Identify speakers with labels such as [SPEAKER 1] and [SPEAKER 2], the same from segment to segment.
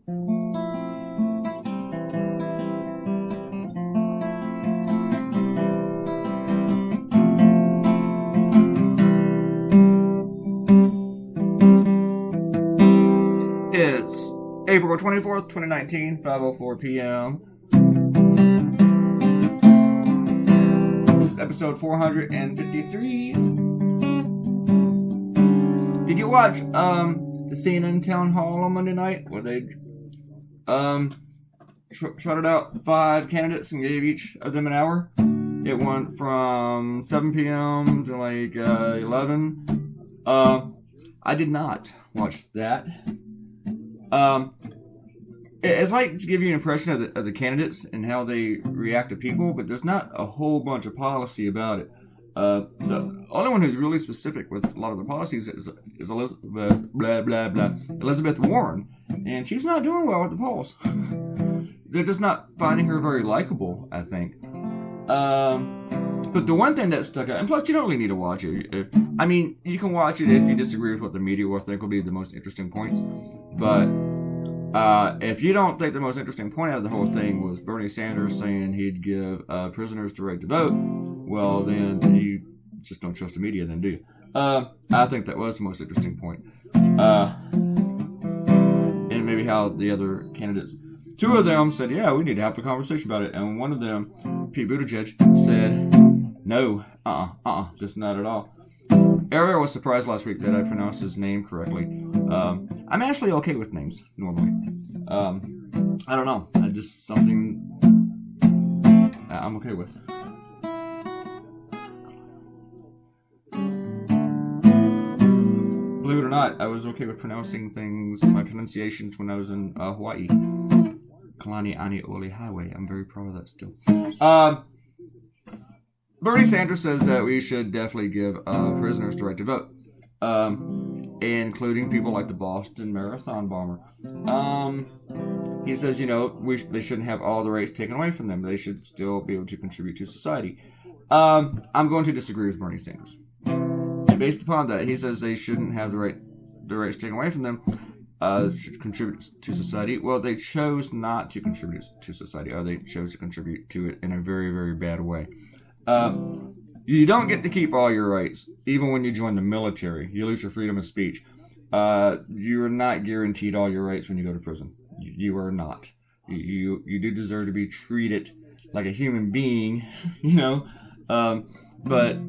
[SPEAKER 1] It's April 24th, 2019, 5:04 p.m. This is episode 453. Did you watch the CNN town hall on Monday night where they trotted out 5 candidates and gave each of them an hour? It went from 7 p.m. to like 11. I did not watch that. It's like to give you an impression of the candidates and how they react to people, but there's not a whole bunch of policy about it. The only one who's really specific with a lot of the policies is Elizabeth Warren, and she's not doing well at the polls. They're just not finding her very likable, I think. But the one thing that stuck out, and plus you don't really need to watch it. You can watch it if you disagree with what the media will think will be the most interesting points. But if you don't think the most interesting point out of the whole thing was Bernie Sanders saying he'd give prisoners the right to vote, well, then you just don't trust the media, then, do you? I think that was the most interesting point. And maybe how the other candidates, 2 of them said, yeah, we need to have a conversation about it. And one of them, Pete Buttigieg, said, no, just not at all. Ariel was surprised last week that I pronounced his name correctly. I'm actually okay with names, normally. I don't know. Just something I'm okay with. Believe it or not, I was okay with pronouncing things, my pronunciations, when I was in Hawaii. Kalani Ani Oli Highway. I'm very proud of that still. Bernie Sanders says that we should definitely give prisoners the right to vote, including people like the Boston Marathon bomber. He says, they shouldn't have all the rights taken away from them. They should still be able to contribute to society. I'm going to disagree with Bernie Sanders. And based upon that, he says they shouldn't have the rights taken away from them. Should contribute to society. Well, they chose not to contribute to society, or they chose to contribute to it in a very, very bad way. You don't get to keep all your rights, even when you join the military. You lose your freedom of speech. You are not guaranteed all your rights when you go to prison. You are not. You do deserve to be treated like a human being, but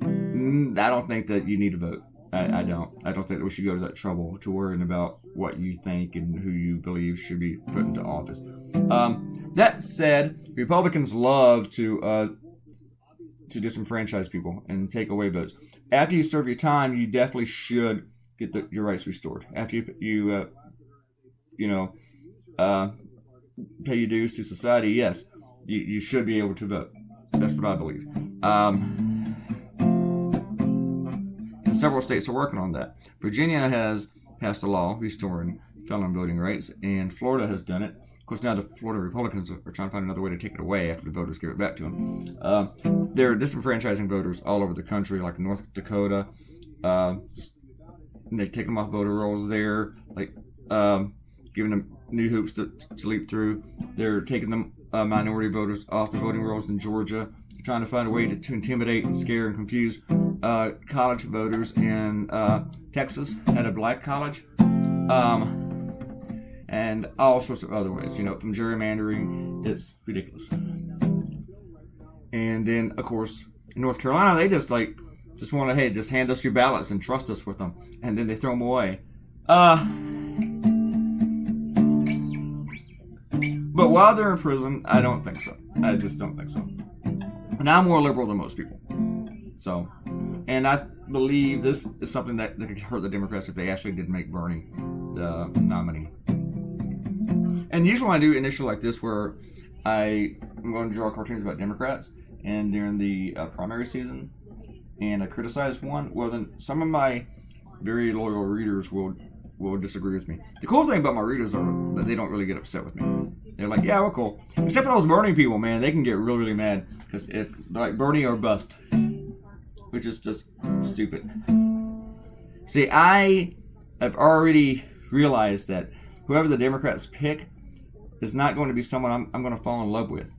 [SPEAKER 1] I don't think that you need to vote. I don't think that we should go to that trouble to worrying about what you think and who you believe should be put into office. That said, Republicans love to disenfranchise people and take away votes. After you serve your time, you definitely should get your rights restored. After you pay your dues to society, yes, you should be able to vote. That's what I believe. And several states are working on that. Virginia has passed a law restoring felon voting rights, and Florida has done it. Of course, now the Florida Republicans are trying to find another way to take it away after the voters give it back to them. They're disenfranchising voters all over the country, like North Dakota. They take them off voter rolls there, like giving them new hoops to leap through. They're taking the minority voters off the voting rolls in Georgia. They're trying to find a way to intimidate and scare and confuse college voters in Texas at a black college. And all sorts of other ways, from gerrymandering, it's ridiculous. And then, of course, in North Carolina, they just want to, just hand us your ballots and trust us with them, and then they throw them away. But while they're in prison, I don't think so. I just don't think so. And I'm more liberal than most people. So, and I believe this is something that could hurt the Democrats if they actually did make Bernie the nominee. And usually when I do initial like this, where I'm going to draw cartoons about Democrats, and during the primary season, and I criticize one, well then some of my very loyal readers will disagree with me. The cool thing about my readers are that they don't really get upset with me. They're like, yeah, we're cool. Except for those Bernie people, man, they can get really, really mad. Because if they're like Bernie or bust, which is just stupid. See, I have already realized that whoever the Democrats pick is not going to be someone I'm going to fall in love with.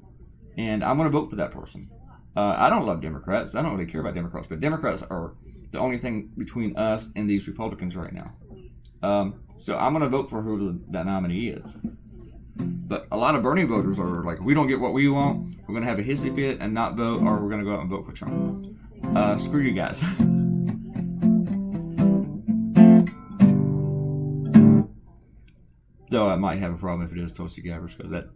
[SPEAKER 1] And I'm going to vote for that person. I don't love Democrats. I don't really care about Democrats. But Democrats are the only thing between us and these Republicans right now. So I'm going to vote for whoever that nominee is. But a lot of Bernie voters are like, we don't get what we want. We're going to have a hissy fit and not vote, or we're going to go out and vote for Trump. Screw you guys. Though I might have a problem if it is Tulsi Gabbard, because that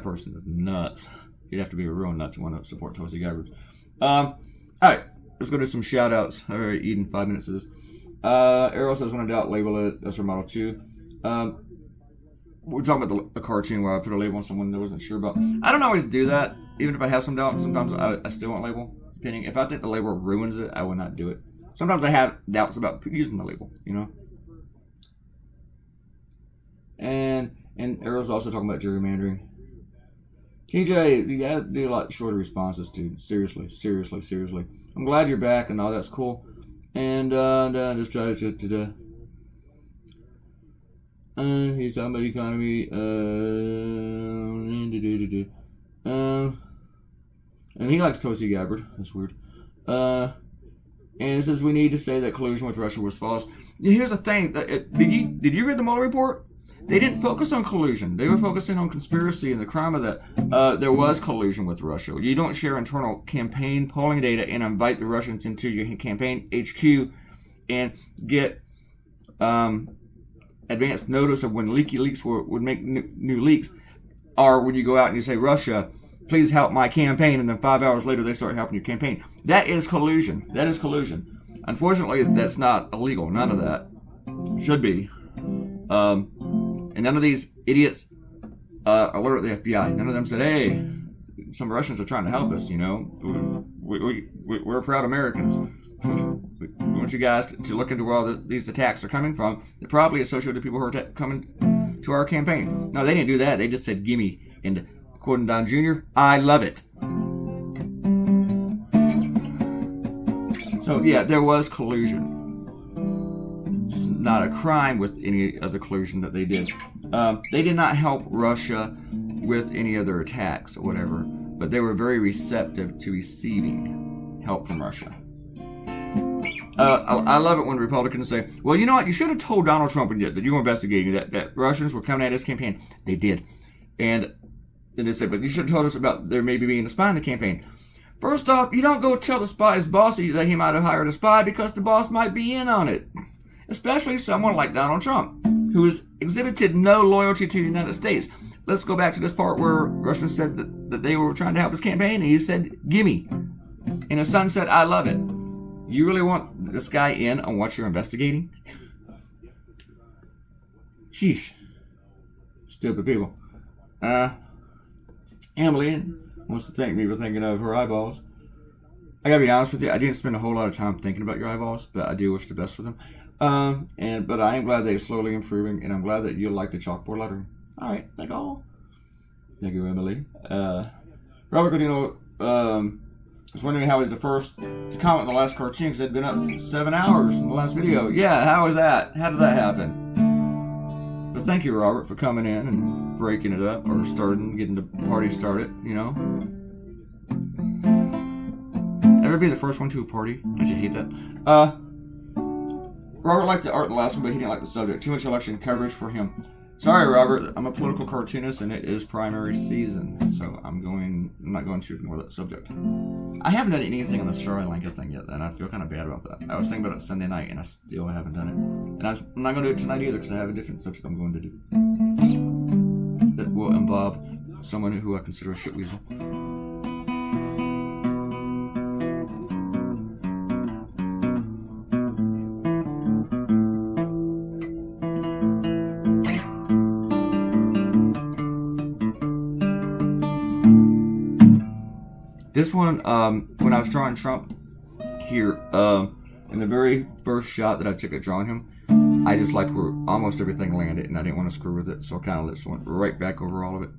[SPEAKER 1] person is nuts. You'd have to be a real nut to want to support Tulsi Gabbard. All right, let's go to some shout outs. All right, Eden, 5 minutes of this. Arrow says, when in doubt, label it. That's her Model 2. We're talking about the cartoon where I put a label on someone that I wasn't sure about. I don't always do that. Even if I have some doubt, sometimes I still won't label. Depending. If I think the label ruins it, I will not do it. Sometimes I have doubts about using the label, you know? And Arrow's also talking about gerrymandering. TJ, you gotta do a lot shorter responses, dude. Seriously. I'm glad you're back and all that's cool. And just try to he's talking about economy. And he likes Tulsi Gabbard. That's weird. And it says we need to say that collusion with Russia was false. Here's the thing. Did you read the Mueller report? They didn't focus on collusion. They were focusing on conspiracy and the crime of that. There was collusion with Russia. You don't share internal campaign polling data and invite the Russians into your campaign HQ and get advanced notice of when leaky leaks would make new leaks. Or when you go out and you say, Russia, please help my campaign, and then 5 hours later they start helping your campaign. That is collusion. Unfortunately, that's not illegal. None of that should be. And none of these idiots alert the FBI. None of them said, hey, some Russians are trying to help us, you know. We're proud Americans. We want you guys to look into where all these attacks are coming from. They're probably associated with people who are coming to our campaign. No, they didn't do that. They just said, gimme. And quoting Don Jr., I love it. So, yeah, there was collusion. Not a crime with any of the collusion that they did. They did not help Russia with any other attacks or whatever, but they were very receptive to receiving help from Russia. I love it when Republicans say, well, you know what, you should have told Donald Trump that you were investigating, that Russians were coming at his campaign. They did. And then they said, but you should have told us about there maybe being a spy in the campaign. First off, you don't go tell the spy's boss that he might have hired a spy because the boss might be in on it. Especially someone like Donald Trump, who has exhibited no loyalty to the United States. Let's go back to this part where Russians said that they were trying to help his campaign, and he said, gimme. And his son said, I love it. You really want this guy in on what you're investigating? Sheesh. Stupid people. Emily wants to thank me for thinking of her eyeballs. I gotta be honest with you, I didn't spend a whole lot of time thinking about your eyeballs, but I do wish the best for them. But I am glad they're slowly improving, and I'm glad that you like the chalkboard lettering. All right, thank you, Emily. Robert Godino was wondering how he's the first to comment on the last cartoon because it'd been up 7 hours in the last video. Yeah, how was that? How did that happen? But thank you, Robert, for coming in and breaking it up or getting the party started. You know, never be the first one to a party. Don't you hate that? Robert liked the art in the last one, but he didn't like the subject. Too much election coverage for him. Sorry, Robert. I'm a political cartoonist, and it is primary season, so I'm not going to ignore that subject. I haven't done anything on the Sri Lanka thing yet, and I feel kind of bad about that. I was thinking about it Sunday night, and I still haven't done it. And I'm not going to do it tonight either, because I have a different subject I'm going to do that will involve someone who I consider a shitweasel. This one, when I was drawing Trump here, in the very first shot that I took at drawing him, I just liked where almost everything landed, and I didn't want to screw with it, so I kind of just went right back over all of it.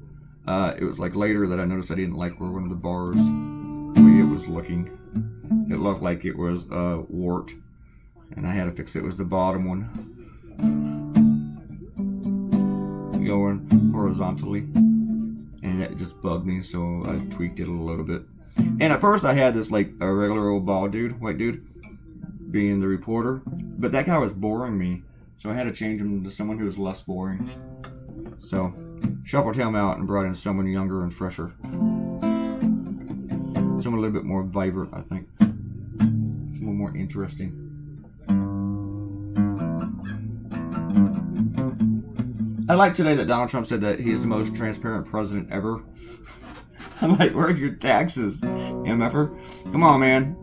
[SPEAKER 1] It was like later that I noticed I didn't like where one of the bars, the way it was looking. It looked like it was warped, and I had to fix it. It was the bottom one. going horizontally. And it just bugged me, so I tweaked it a little bit. And at first I had this like a regular old bald dude, white dude, being the reporter. But that guy was boring me, so I had to change him to someone who was less boring. So, shuffled him out and brought in someone younger and fresher. Someone a little bit more vibrant, I think. Someone more interesting. I like today that Donald Trump said that he's the most transparent president ever. I'm like, where are your taxes, MFer? Come on, man.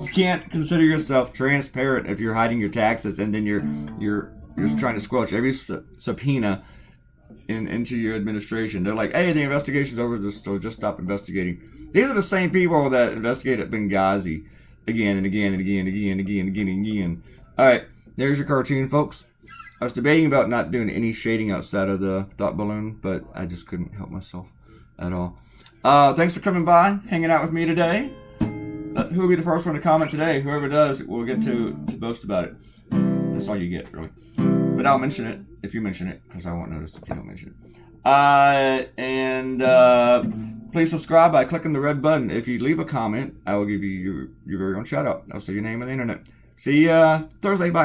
[SPEAKER 1] You can't consider yourself transparent if you're hiding your taxes and then you're just trying to squelch every subpoena into your administration. They're like, hey, the investigation's over, so just stop investigating. These are the same people that investigated Benghazi again and again and again and again and again and again and again. All right, there's your cartoon, folks. I was debating about not doing any shading outside of the dot balloon, but I just couldn't help myself at all. Thanks for coming by, hanging out with me today. Who will be the first one to comment today? Whoever does, we'll get to boast about it. That's all you get, really. But I'll mention it if you mention it, because I won't notice if you don't mention it. Please subscribe by clicking the red button. If you leave a comment, I will give you your very own shout out. I'll say your name on the internet. See you Thursday. Bye.